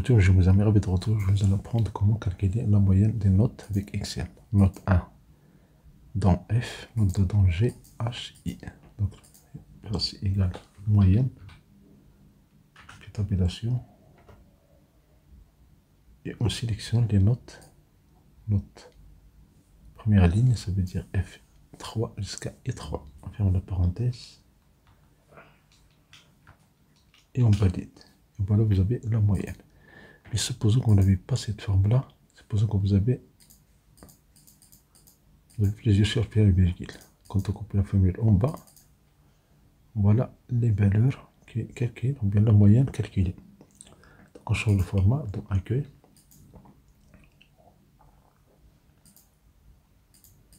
retour, je vous amène de retour, je vais vous apprendre comment calculer la moyenne des notes avec Excel. Note 1 dans F, note 2 dans G, H, I. Donc, c'est égal moyenne, puis tabulation. Et on sélectionne les notes. Note. Première ligne, ça veut dire F3 jusqu'à E3. On ferme la parenthèse. Et on valide. Et voilà, vous avez la moyenne. Mais supposons qu'on n'avait pas cette forme-là. Supposons que vous avez plusieurs chercheurs et virgule. Quand on coupe la formule en bas, voilà les valeurs qui calculent, ou bien la moyenne calculée. Donc on change de format dans accueil.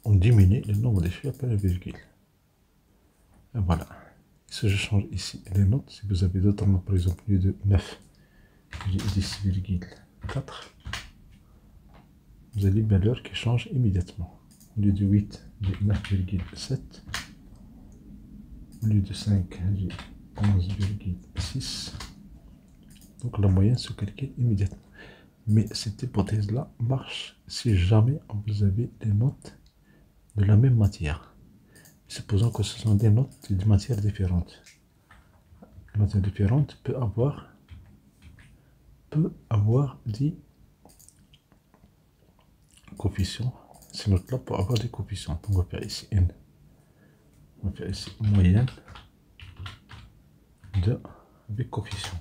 On diminue le nombre de chiffres par la virgule. Et voilà. Si je change ici les notes, si vous avez d'autres notes, par exemple, au lieu de 9, j'ai 10,4, vous avez les valeurs qui changent immédiatement. Au lieu de 8, j'ai 9,7. Au lieu de 5, j'ai 11,6. Donc la moyenne se calcule immédiatement. Mais cette hypothèse-là marche si jamais vous avez des notes de la même matière. Supposons que ce sont des notes de matières différentes. Une matière différente peut avoir des coefficients. Ces notes-là peuvent avoir des coefficients. Donc on va faire ici N. On va faire ici moyenne avec coefficient.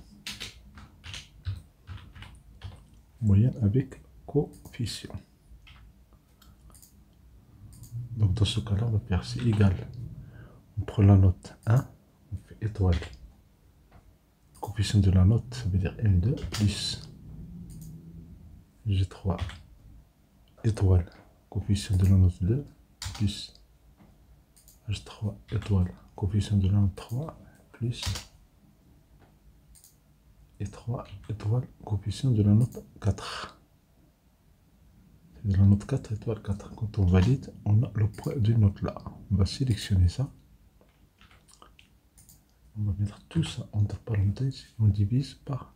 Moyenne avec coefficient. Donc dans ce cas-là, on va faire c'est égal. On prend la note 1, on fait étoile. Le coefficient de la note, ça veut dire M2 plus G3 étoile. Coefficient de la note 2 plus H3 étoile. Coefficient de la note 3 plus E3 étoile. Coefficient de la note 4. De la note 4 étoile 4. Quand on valide, on a le poids d'une note là. On va sélectionner ça. On va mettre tout ça entre parenthèses. On divise par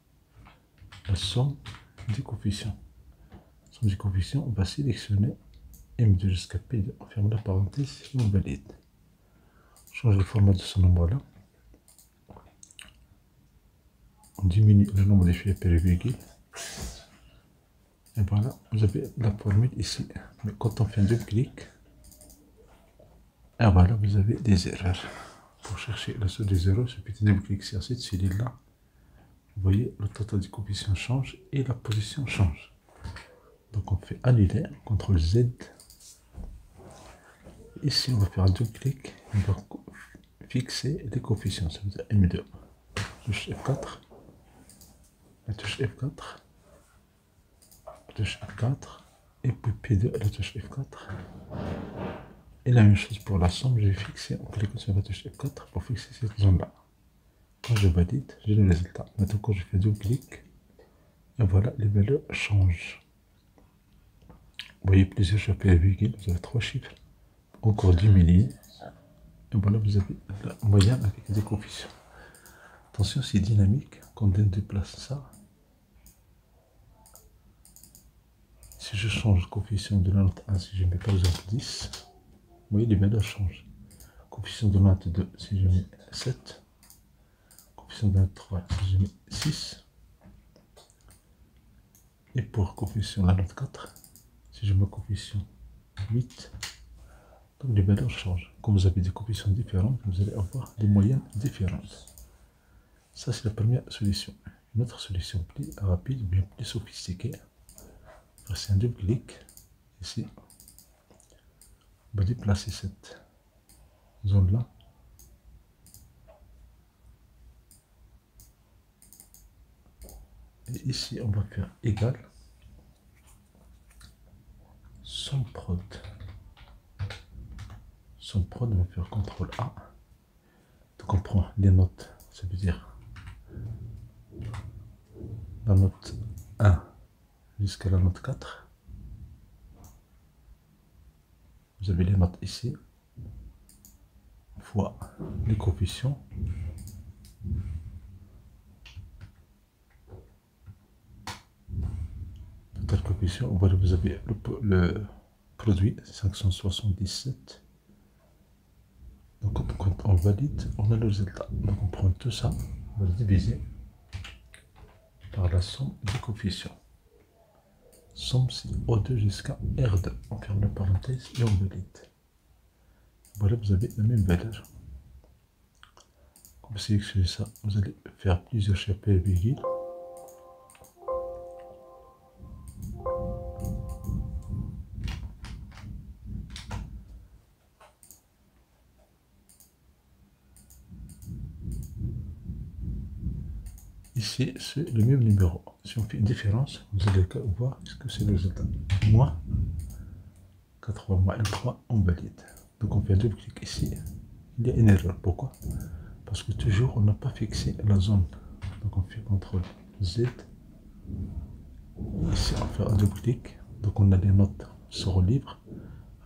la somme des coefficients. La somme des coefficients, on va sélectionner M2 jusqu'à P2. On ferme la parenthèse et on valide. On change le format de ce nombre-là. On diminue le nombre de chiffres par virgule. Et voilà, vous avez la formule ici. Mais quand on fait un double-clic, et voilà, vous avez des erreurs. Pour chercher la source des erreurs, ce petit double-clic sur cette cellule-là. Vous voyez, le total des coefficients change et la position change. Donc on fait annuler, CTRL Z. Ici, on va faire un double-clic. On va fixer les coefficients. Ça veut dire M2. Touche F4. La touche F4. Touche F4 et puis P2 à la touche F4 et la même chose pour la somme. Je vais fixer en cliquant sur la touche F4 pour fixer cette zone là. Quand je valide, j'ai le résultat. Maintenant quand je fais double clic, et voilà, les valeurs changent. Vous voyez plusieurs chiffres et virgule, vous avez 3 chiffres encore diminués et voilà, vous avez la moyenne avec des coefficients. Attention, c'est dynamique. Quand on déplace ça, si je change le coefficient de la note 1, si je mets par exemple 10, vous voyez les valeurs changent. Coefficient de la note 2, si je mets 7. Coefficient de la note 3, si je mets 6. Et pour coefficient de la note 4, si je mets coefficient 8, donc les valeurs changent. Comme vous avez des coefficients différents, vous allez avoir des moyennes différentes. Ça, c'est la première solution. Une autre solution plus rapide, bien plus sophistiquée. C'est un double clic ici. On va déplacer cette zone là. Et ici on va faire égal son prod. Son prod, on va faire CTRL A. Donc on prend les notes, ça veut dire la note 1 jusqu'à la note 4. Vous avez les notes ici, fois les coefficients. Total coefficient, voilà, vous avez le produit 577. Donc quand on valide, on a le résultat. Donc on prend tout ça, on va le diviser par la somme des coefficients. Somme c'est O2 jusqu'à R2. On ferme la parenthèse et on valide. Voilà, vous avez la même valeur. Comme vous sélectionnez ça, vous allez faire plusieurs chapelles virgules. Ici, c'est le même numéro. Si on fait une différence, vous allez voir ce que c'est le résultat. Moins 80 moins L3, on valide. Donc on fait un double clic ici. Il y a une erreur. Pourquoi? Parce que toujours on n'a pas fixé la zone. Donc on fait CTRL Z. Ici on fait un double clic. Donc on a des notes seront libres.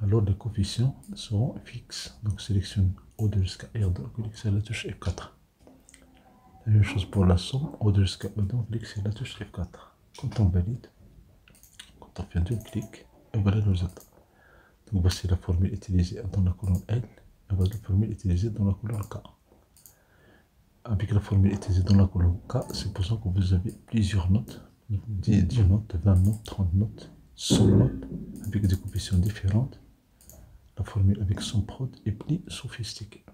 Alors les coefficients seront fixes. Donc sélectionne O2 jusqu'à R2, clique sur la touche F4. La même chose pour la somme, O2 jusqu'à E2, on clique sur la touche F4. Quand on valide, quand on fait un double clic, et voilà le résultat. Donc voici la formule utilisée dans la colonne L, et voilà la formule utilisée dans la colonne K. Avec la formule utilisée dans la colonne K, supposons que vous avez plusieurs notes, 10 notes, 20 notes, 30 notes, 100 notes, avec des coefficients différentes. La formule avec son prod est plus sophistiquée.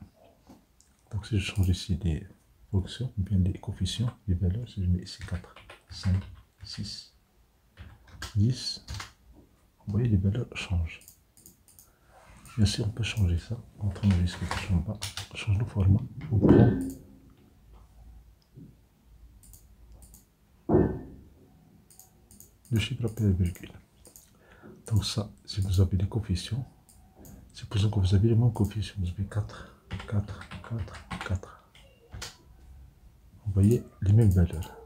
Donc si je change ici les fonctions, ou bien les coefficients, les valeurs, si je mets ici 4, 5, 6, 10, vous voyez les valeurs changent. Bien sûr on peut changer ça, entre majuscule touche en bas, on change le format, on prend le chiffre après la virgule. Donc ça, si vous avez les coefficients, supposons que vous avez les mêmes coefficients, vous avez 4, 4, 4, 4. Vous voyez les mêmes valeurs.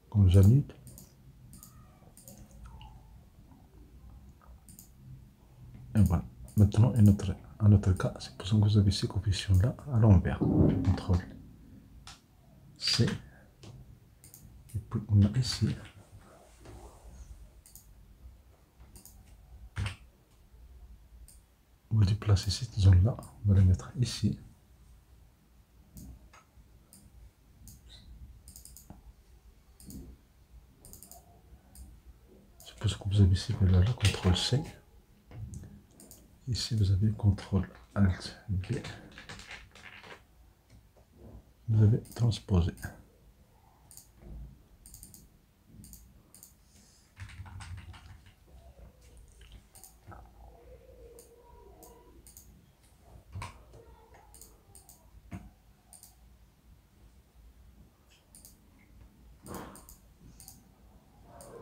Quand j'annule, et voilà. Maintenant, un autre cas, supposons que vous avez ces coefficients-là à l'envers. CTRL C. Et puis on a ici on va déplacer cette zone-là, on va la mettre ici. Suppose que vous avez ces valeurs-là, CTRL C. Ici, vous avez CTRL ALT V. Vous avez transposé.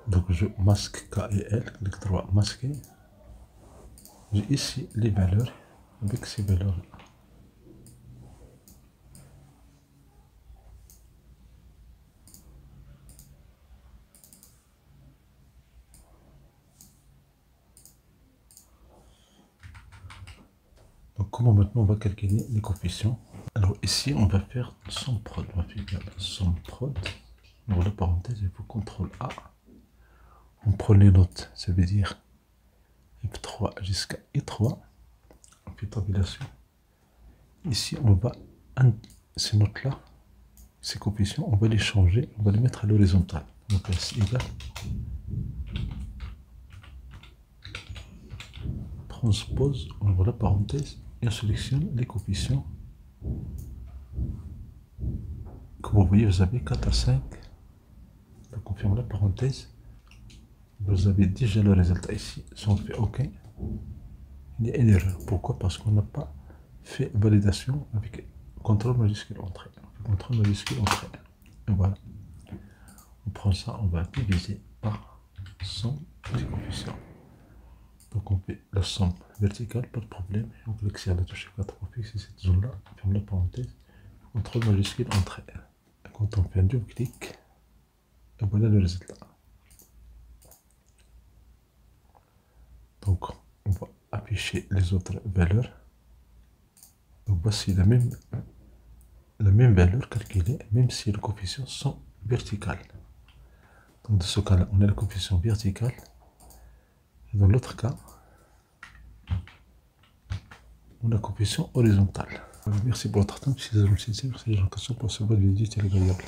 Donc je masque K et L, clic droit masquer. J'ai ici les valeurs avec ces valeurs. Donc comment maintenant on va calculer les coefficients? Alors ici on va faire somme prod. On va faire somme prod. Dans la parenthèse, il faut CTRL A. On prend les notes, ça veut dire F3 jusqu'à E3. On fait tabulation. Ici, on va, ces notes-là, ces coefficients, on va les changer, on va les mettre à l'horizontale. Donc, c'est égal. Transpose, on ouvre la parenthèse et on sélectionne les coefficients. Comme vous voyez, vous avez 4 à 5. Donc, on ferme la parenthèse. Vous avez déjà le résultat ici. Si on fait OK, il y a une erreur. Pourquoi? Parce qu'on n'a pas fait validation avec CTRL majuscule entrée. CTRL majuscule entrée. Et voilà. On prend ça, on va diviser par somme des coefficients. Donc on fait la somme verticale, pas de problème. On clique sur la touche 4 pour fixer cette zone-là. On ferme la parenthèse. CTRL majuscule entrée. Quand on fait un double clic, et voilà le résultat. Donc, on va afficher les autres valeurs. Donc, voici la même valeur calculée, même si les coefficients sont verticales. Donc dans ce cas-là, on a la coefficient vertical. Et dans l'autre cas, on a la coefficient horizontal. Merci pour votre attention. Si vous avez une question pour cette vidéo, c'est agréable.